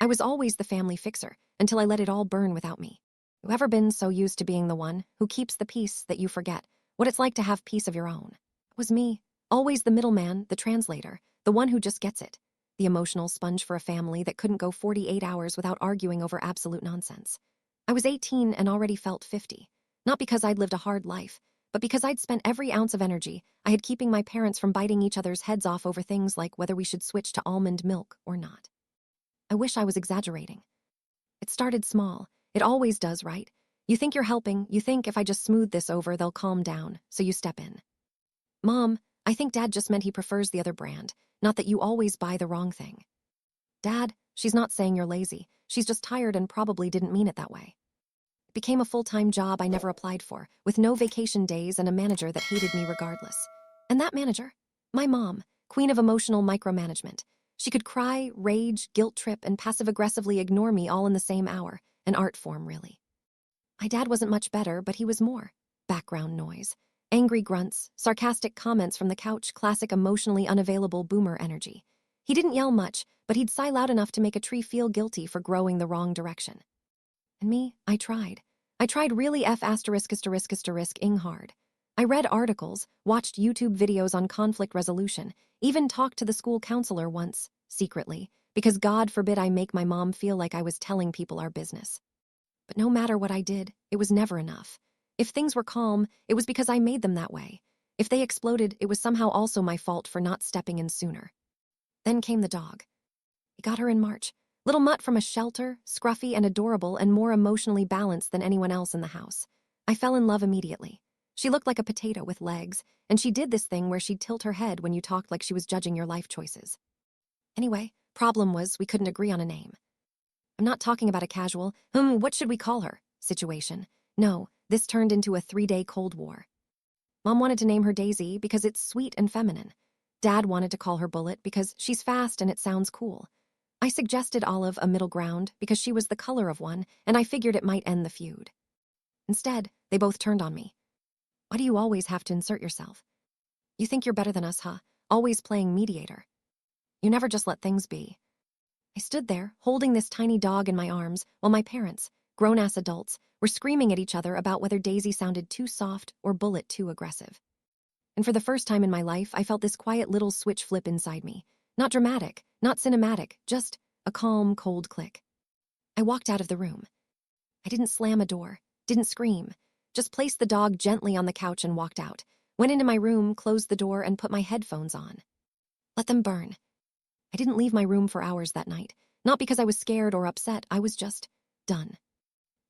I was always the family fixer until I let it all burn without me. You ever been so used to being the one who keeps the peace that you forget what it's like to have peace of your own? It was me, always the middleman, the translator, the one who just gets it, the emotional sponge for a family that couldn't go 48 hours without arguing over absolute nonsense. I was 18 and already felt 50, not because I'd lived a hard life, but because I'd spent every ounce of energy I had keeping my parents from biting each other's heads off over things like whether we should switch to almond milk or not. I wish I was exaggerating. It started small. It always does, right? You think you're helping, you think if I just smooth this over, they'll calm down, so you step in. Mom, I think Dad just meant he prefers the other brand, not that you always buy the wrong thing. Dad, she's not saying you're lazy. She's just tired and probably didn't mean it that way. It became a full-time job I never applied for, with no vacation days and a manager that hated me regardless. And that manager? My mom, queen of emotional micromanagement. She could cry, rage, guilt trip, and passive-aggressively ignore me all in the same hour. An art form, really. My dad wasn't much better, but he was more. Background noise. Angry grunts, sarcastic comments from the couch, classic emotionally unavailable boomer energy. He didn't yell much, but he'd sigh loud enough to make a tree feel guilty for growing the wrong direction. And me, I tried. I tried really ing hard. I read articles, watched YouTube videos on conflict resolution, even talked to the school counselor once, secretly, because God forbid I make my mom feel like I was telling people our business. But no matter what I did, it was never enough. If things were calm, it was because I made them that way. If they exploded, it was somehow also my fault for not stepping in sooner. Then came the dog. We got her in March. Little Mutt from a shelter, scruffy and adorable and more emotionally balanced than anyone else in the house. I fell in love immediately. She looked like a potato with legs, and she did this thing where she'd tilt her head when you talked like she was judging your life choices. Anyway, problem was we couldn't agree on a name. I'm not talking about a casual, what should we call her, situation. No, this turned into a 3-day Cold War. Mom wanted to name her Daisy because it's sweet and feminine. Dad wanted to call her Bullet because she's fast and it sounds cool. I suggested Olive a middle ground because she was the color of one, and I figured it might end the feud. Instead, they both turned on me. Why do you always have to insert yourself? You think you're better than us, huh? Always playing mediator. You never just let things be. I stood there, holding this tiny dog in my arms, while my parents, grown-ass adults, were screaming at each other about whether Daisy sounded too soft or Bullet too aggressive. And for the first time in my life, I felt this quiet little switch flip inside me. Not dramatic, not cinematic, just a calm, cold click. I walked out of the room. I didn't slam a door, didn't scream, just placed the dog gently on the couch and walked out, went into my room, closed the door, and put my headphones on. Let them burn. I didn't leave my room for hours that night, not because I was scared or upset, I was just done.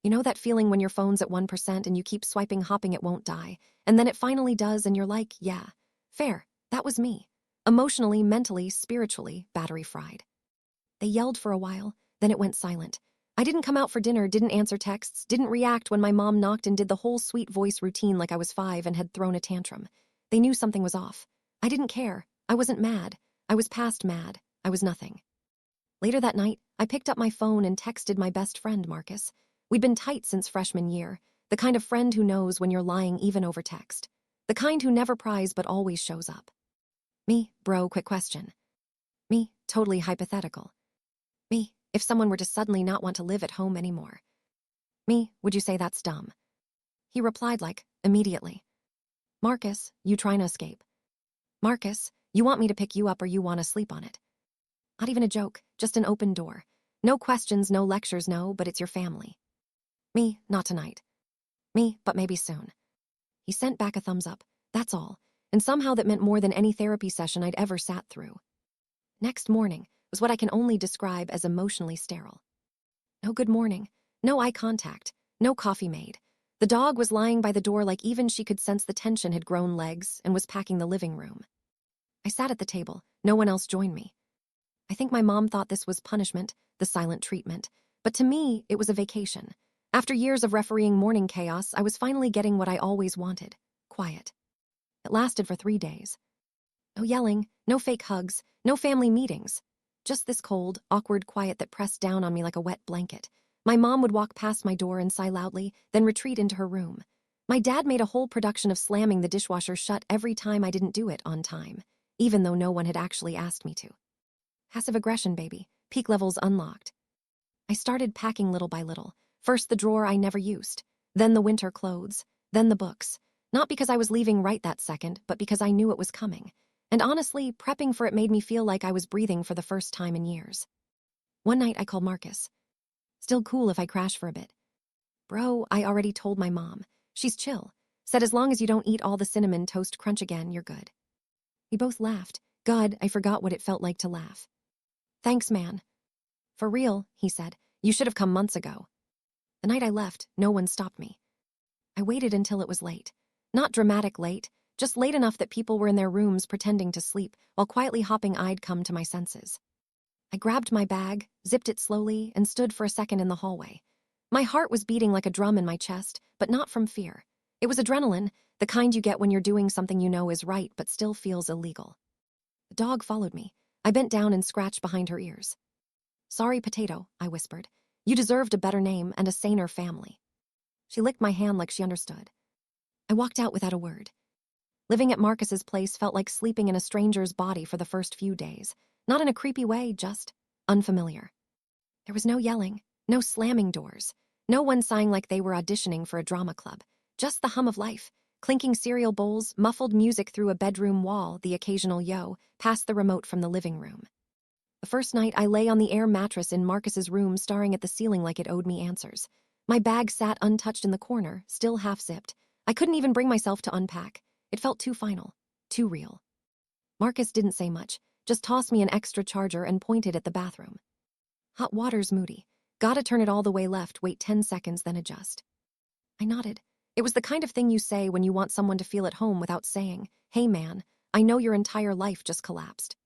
You know that feeling when your phone's at 1% and you keep swiping hoping it won't die, and then it finally does and you're like, yeah, fair, that was me. Emotionally, mentally, spiritually, battery fried. They yelled for a while, then it went silent. I didn't come out for dinner, didn't answer texts, didn't react when my mom knocked and did the whole sweet voice routine like I was 5 and had thrown a tantrum. They knew something was off. I didn't care. I wasn't mad. I was past mad. I was nothing. Later that night, I picked up my phone and texted my best friend, Marcus. We'd been tight since freshman year, the kind of friend who knows when you're lying even over text. The kind who never pries but always shows up. Me, bro, quick question. Me, totally hypothetical. Me, if someone were to suddenly not want to live at home anymore. Me, would you say that's dumb? He replied immediately. Marcus, you trying to escape? Marcus, you want me to pick you up or you want to sleep on it? Not even a joke, just an open door. No questions, no lectures, no, but it's your family. Me, not tonight. Me, but maybe soon. He sent back a thumbs up, that's all, and somehow that meant more than any therapy session I'd ever sat through. Next morning was what I can only describe as emotionally sterile. No good morning, no eye contact, no coffee made. The dog was lying by the door like even she could sense the tension had grown legs and was packing the living room. I sat at the table, no one else joined me. I think my mom thought this was punishment, the silent treatment, but to me, it was a vacation. After years of refereeing morning chaos, I was finally getting what I always wanted, quiet. It lasted for 3 days. No yelling, no fake hugs, no family meetings. Just this cold, awkward quiet that pressed down on me like a wet blanket. My mom would walk past my door and sigh loudly, then retreat into her room. My dad made a whole production of slamming the dishwasher shut every time I didn't do it on time, even though no one had actually asked me to. Passive aggression, baby. Peak levels unlocked. I started packing little by little. First the drawer I never used, then the winter clothes, then the books. Not because I was leaving right that second, but because I knew it was coming. And honestly, prepping for it made me feel like I was breathing for the first time in years. One night I called Marcus. Still cool if I crash for a bit. Bro, I already told my mom. She's chill. Said as long as you don't eat all the cinnamon toast crunch again, you're good. We both laughed. God, I forgot what it felt like to laugh. Thanks, man. For real, he said. You should have come months ago. The night I left, no one stopped me. I waited until it was late. Not dramatic late, just late enough that people were in their rooms pretending to sleep, while quietly hoping I'd come to my senses. I grabbed my bag, zipped it slowly, and stood for a second in the hallway. My heart was beating like a drum in my chest, but not from fear. It was adrenaline, the kind you get when you're doing something you know is right but still feels illegal. The dog followed me. I bent down and scratched behind her ears. Sorry, Potato, I whispered. You deserved a better name and a saner family. She licked my hand like she understood. I walked out without a word. Living at Marcus's place felt like sleeping in a stranger's body for the first few days. Not in a creepy way, just unfamiliar. There was no yelling, no slamming doors, no one sighing like they were auditioning for a drama club. Just the hum of life, clinking cereal bowls, muffled music through a bedroom wall, the occasional yo, past the remote from the living room. The first night, I lay on the air mattress in Marcus's room, staring at the ceiling like it owed me answers. My bag sat untouched in the corner, still half-zipped. I couldn't even bring myself to unpack. It felt too final, too real. Marcus didn't say much, just tossed me an extra charger and pointed at the bathroom. Hot water's moody. Gotta turn it all the way left, wait 10 seconds, then adjust. I nodded. It was the kind of thing you say when you want someone to feel at home without saying, hey man, I know your entire life just collapsed.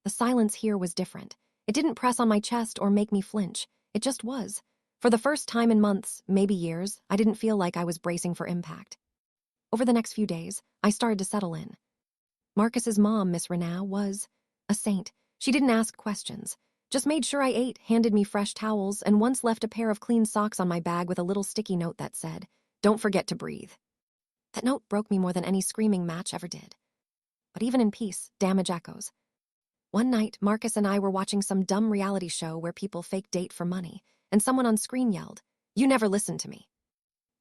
The silence here was different. It didn't press on my chest or make me flinch. It just was. For the first time in months, maybe years, I didn't feel like I was bracing for impact. Over the next few days, I started to settle in. Marcus's mom, Miss Renaud, was a saint. She didn't ask questions. Just made sure I ate, handed me fresh towels, and once left a pair of clean socks on my bag with a little sticky note that said, "Don't forget to breathe." That note broke me more than any screaming match ever did. But even in peace, damage echoes. One night, Marcus and I were watching some dumb reality show where people fake date for money, and someone on screen yelled, "You never listened to me."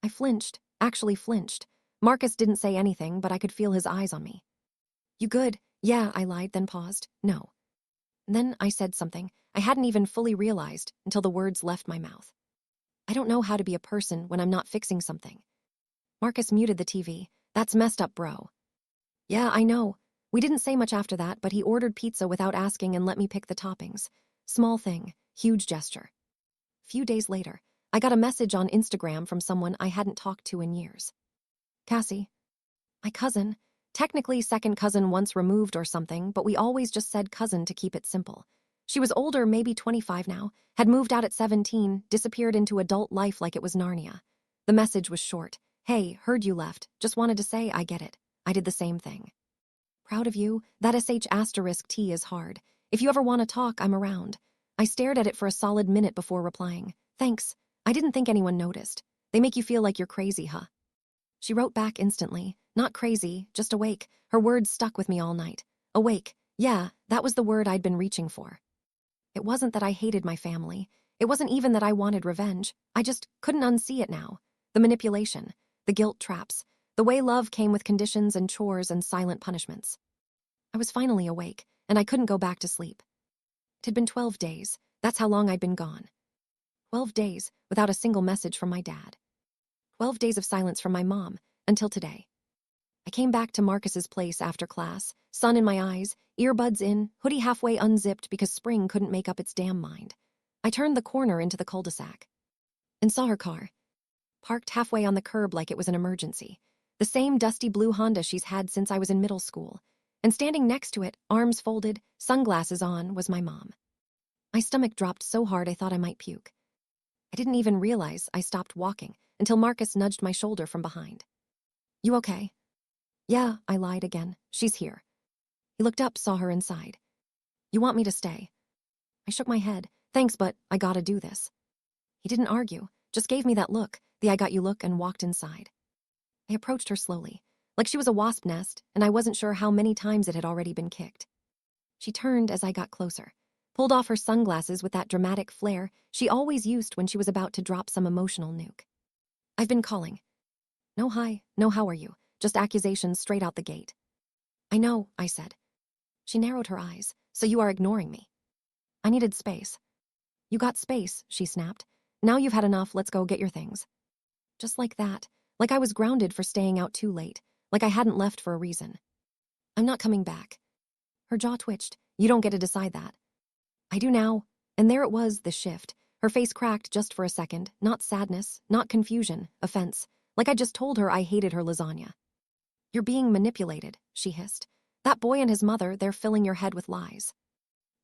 I flinched, actually flinched. Marcus didn't say anything, but I could feel his eyes on me. You good? Yeah, I lied, then paused. No. Then I said something I hadn't even fully realized until the words left my mouth. I don't know how to be a person when I'm not fixing something. Marcus muted the TV. That's messed up, bro. Yeah, I know. We didn't say much after that, but he ordered pizza without asking and let me pick the toppings. Small thing, huge gesture. Few days later, I got a message on Instagram from someone I hadn't talked to in years. Cassie. My cousin. Technically second cousin once removed or something, but we always just said cousin to keep it simple. She was older, maybe 25 now, had moved out at 17, disappeared into adult life like it was Narnia. The message was short. Hey, heard you left. Just wanted to say I get it. I did the same thing. Proud of you. That *T is hard. If you ever want to talk, I'm around. I stared at it for a solid minute before replying. Thanks. I didn't think anyone noticed. They make you feel like you're crazy, huh? She wrote back instantly. Not crazy, just awake. Her words stuck with me all night. Awake. Yeah, that was the word I'd been reaching for. It wasn't that I hated my family. It wasn't even that I wanted revenge. I just couldn't unsee it now. The manipulation, the guilt traps, the way love came with conditions and chores and silent punishments. I was finally awake, and I couldn't go back to sleep. It had been 12 days. That's how long I'd been gone. 12 days without a single message from my dad. 12 days of silence from my mom, until today. I came back to Marcus's place after class, sun in my eyes, earbuds in, hoodie halfway unzipped because spring couldn't make up its damn mind. I turned the corner into the cul-de-sac and saw her car, parked halfway on the curb like it was an emergency. The same dusty blue Honda she's had since I was in middle school. And standing next to it, arms folded, sunglasses on, was my mom. My stomach dropped so hard I thought I might puke. I didn't even realize I stopped walking until Marcus nudged my shoulder from behind. You okay? Yeah, I lied again. She's here. He looked up, saw her inside. You want me to stay? I shook my head. Thanks, but I gotta do this. He didn't argue, just gave me that look, the I got you look, and walked inside. I approached her slowly, like she was a wasp nest, and I wasn't sure how many times it had already been kicked. She turned as I got closer. pulled off her sunglasses with that dramatic flair she always used when she was about to drop some emotional nuke. "I've been calling." "No hi, no how are you, just accusations straight out the gate." "I know," I said. She narrowed her eyes. "So you are ignoring me." "I needed space." "You got space," she snapped. "Now you've had enough, let's go get your things." Just like that, like I was grounded for staying out too late, like I hadn't left for a reason. "I'm not coming back." Her jaw twitched. "You don't get to decide that." "I do now." And there it was, the shift. Her face cracked just for a second, not sadness, not confusion, offense, like I just told her I hated her lasagna. "You're being manipulated," she hissed. "That boy and his mother, they're filling your head with lies."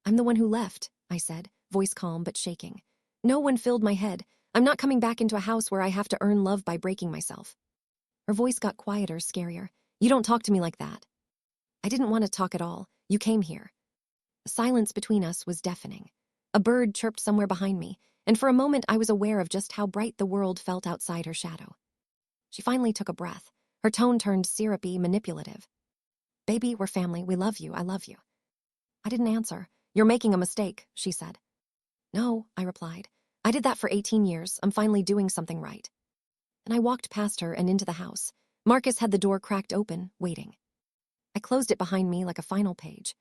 "I'm the one who left," I said, voice calm but shaking. "No one filled my head. I'm not coming back into a house where I have to earn love by breaking myself." Her voice got quieter, scarier. "You don't talk to me like that." "I didn't want to talk at all. You came here." The silence between us was deafening. A bird chirped somewhere behind me, and for a moment I was aware of just how bright the world felt outside her shadow. She finally took a breath. Her tone turned syrupy, manipulative. "Baby, we're family. We love you. I love you." I didn't answer. "You're making a mistake," she said. "No," I replied. "I did that for 18 years. I'm finally doing something right." And I walked past her and into the house. Marcus had the door cracked open, waiting. I closed it behind me like a final page.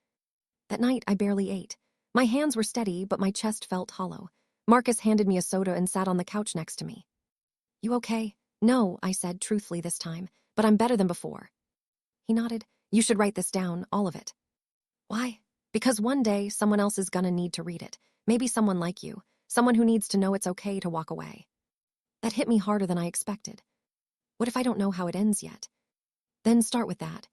That night, I barely ate. My hands were steady, but my chest felt hollow. Marcus handed me a soda and sat on the couch next to me. "You okay?" "No," I said, truthfully this time, "but I'm better than before." He nodded. "You should write this down, all of it." "Why?" "Because one day, someone else is gonna need to read it. Maybe someone like you. Someone who needs to know it's okay to walk away." That hit me harder than I expected. What if I don't know how it ends yet? Then start with that.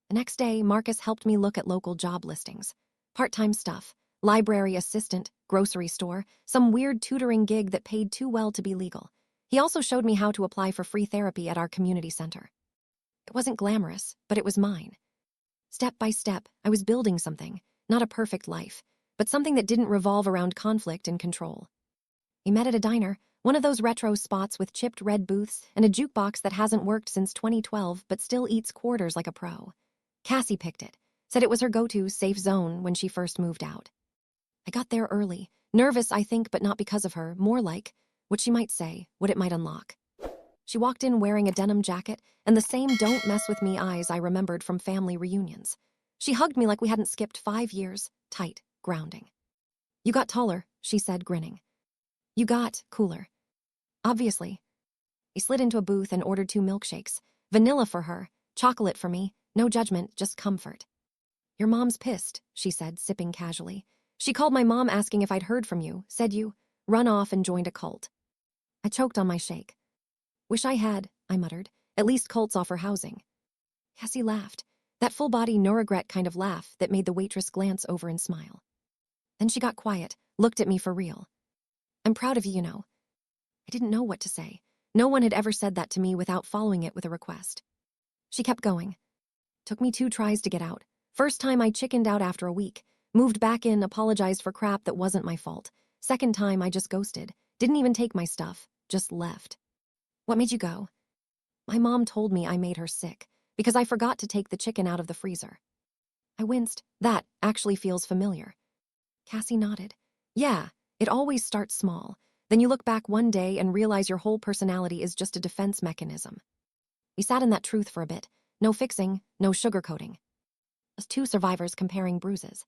The next day, Marcus helped me look at local job listings. Part-time stuff, library assistant, grocery store, some weird tutoring gig that paid too well to be legal. He also showed me how to apply for free therapy at our community center. It wasn't glamorous, but it was mine. Step by step, I was building something, not a perfect life, but something that didn't revolve around conflict and control. We met at a diner, one of those retro spots with chipped red booths and a jukebox that hasn't worked since 2012 but still eats quarters like a pro. Cassie picked it, said it was her go-to safe zone when she first moved out. I got there early, nervous I think, but not because of her, more like what she might say, what it might unlock. She walked in wearing a denim jacket and the same "don't mess with me" eyes I remembered from family reunions. She hugged me like we hadn't skipped 5 years, tight, grounding. "You got taller," she said, grinning. "You got cooler." Obviously. We slid into a booth and ordered 2 milkshakes. Vanilla for her, chocolate for me, no judgment, just comfort. "Your mom's pissed," she said, sipping casually. "She called my mom asking if I'd heard from you, said you run off and joined a cult." I choked on my shake. "Wish I had," I muttered. "At least cults offer housing." Cassie laughed, that full-body no-regret kind of laugh that made the waitress glance over and smile. Then she got quiet, looked at me for real. "I'm proud of you, you know." I didn't know what to say. No one had ever said that to me without following it with a request. She kept going. Took me 2 tries to get out. First time I chickened out after a week. Moved back in, apologized for crap that wasn't my fault. Second time I just ghosted. Didn't even take my stuff. Just left. "What made you go?" "My mom told me I made her sick, because I forgot to take the chicken out of the freezer." I winced. That actually feels familiar. Cassie nodded. "Yeah, it always starts small. Then you look back one day and realize your whole personality is just a defense mechanism." We sat in that truth for a bit. No fixing, no sugarcoating. As 2 survivors comparing bruises.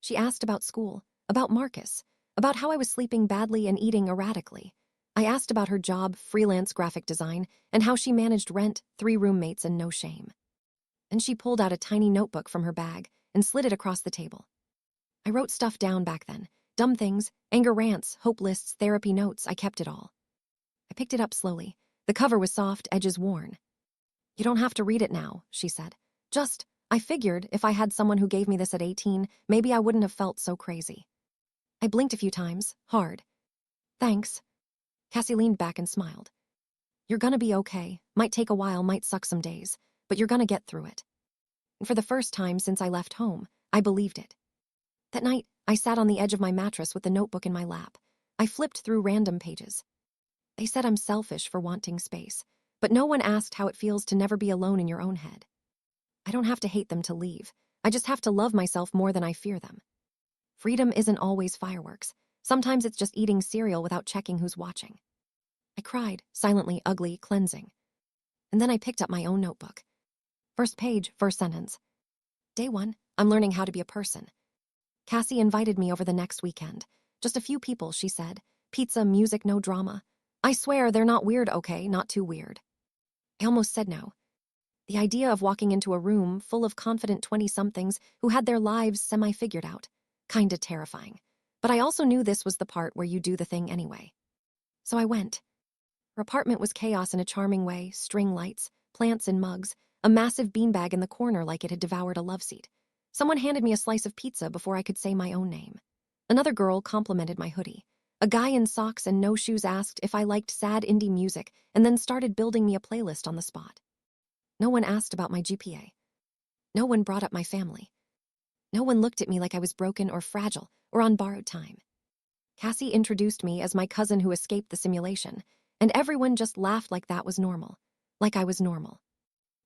She asked about school, about Marcus, about how I was sleeping badly and eating erratically. I asked about her job, freelance graphic design, and how she managed rent, 3 roommates, and no shame. And she pulled out a tiny notebook from her bag and slid it across the table. I wrote stuff down back then. Dumb things, anger rants, hope lists, therapy notes, I kept it all. I picked it up slowly. The cover was soft, edges worn. "You don't have to read it now," she said. I figured if I had someone who gave me this at 18, maybe I wouldn't have felt so crazy." I blinked a few times, hard. "Thanks." Cassie leaned back and smiled. "You're gonna be okay. Might take a while, might suck some days, but you're gonna get through it." And for the first time since I left home, I believed it. That night, I sat on the edge of my mattress with the notebook in my lap. I flipped through random pages. They said I'm selfish for wanting space, but no one asked how it feels to never be alone in your own head. I don't have to hate them to leave. I just have to love myself more than I fear them. Freedom isn't always fireworks. Sometimes it's just eating cereal without checking who's watching. I cried, silently, ugly, cleansing. And then I picked up my own notebook. First page, first sentence. Day 1, I'm learning how to be a person. Cassie invited me over the next weekend. Just a few people, she said. Pizza, music, no drama. I swear they're not weird, okay? Not too weird. I almost said no. The idea of walking into a room full of confident 20-somethings who had their lives semi-figured out. Kinda terrifying. But I also knew this was the part where you do the thing anyway. So I went. Her apartment was chaos in a charming way, string lights, plants in mugs, a massive beanbag in the corner like it had devoured a love seat. Someone handed me a slice of pizza before I could say my own name. Another girl complimented my hoodie. A guy in socks and no shoes asked if I liked sad indie music and then started building me a playlist on the spot. No one asked about my GPA. No one brought up my family. No one looked at me like I was broken or fragile or on borrowed time. Cassie introduced me as my cousin who escaped the simulation, and everyone just laughed like that was normal, like I was normal.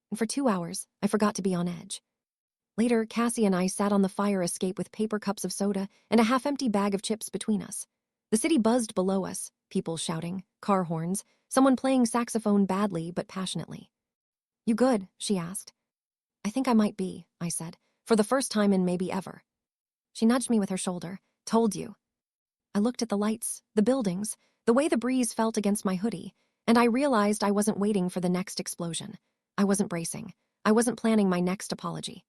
And for 2 hours, I forgot to be on edge. Later, Cassie and I sat on the fire escape with paper cups of soda and a half-empty bag of chips between us. The city buzzed below us, people shouting, car horns, someone playing saxophone badly but passionately. You good? She asked. I think I might be, I said, for the first time in maybe ever. She nudged me with her shoulder. Told you. I looked at the lights, the buildings, the way the breeze felt against my hoodie, and I realized I wasn't waiting for the next explosion. I wasn't bracing. I wasn't planning my next apology.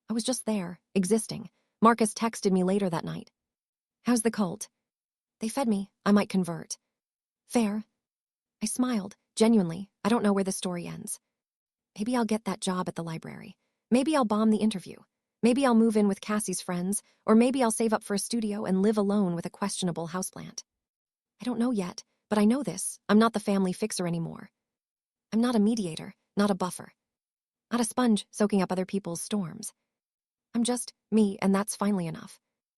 I was just there, existing. Marcus texted me later that night. How's the cult? They fed me. I might convert. Fair. I smiled, genuinely. I don't know where the story ends. Maybe I'll get that job at the library. Maybe I'll bomb the interview. Maybe I'll move in with Cassie's friends, or maybe I'll save up for a studio and live alone with a questionable houseplant. I don't know yet, but I know this. I'm not the family fixer anymore. I'm not a mediator, not a buffer. Not a sponge soaking up other people's storms. I'm just me, and that's finally enough.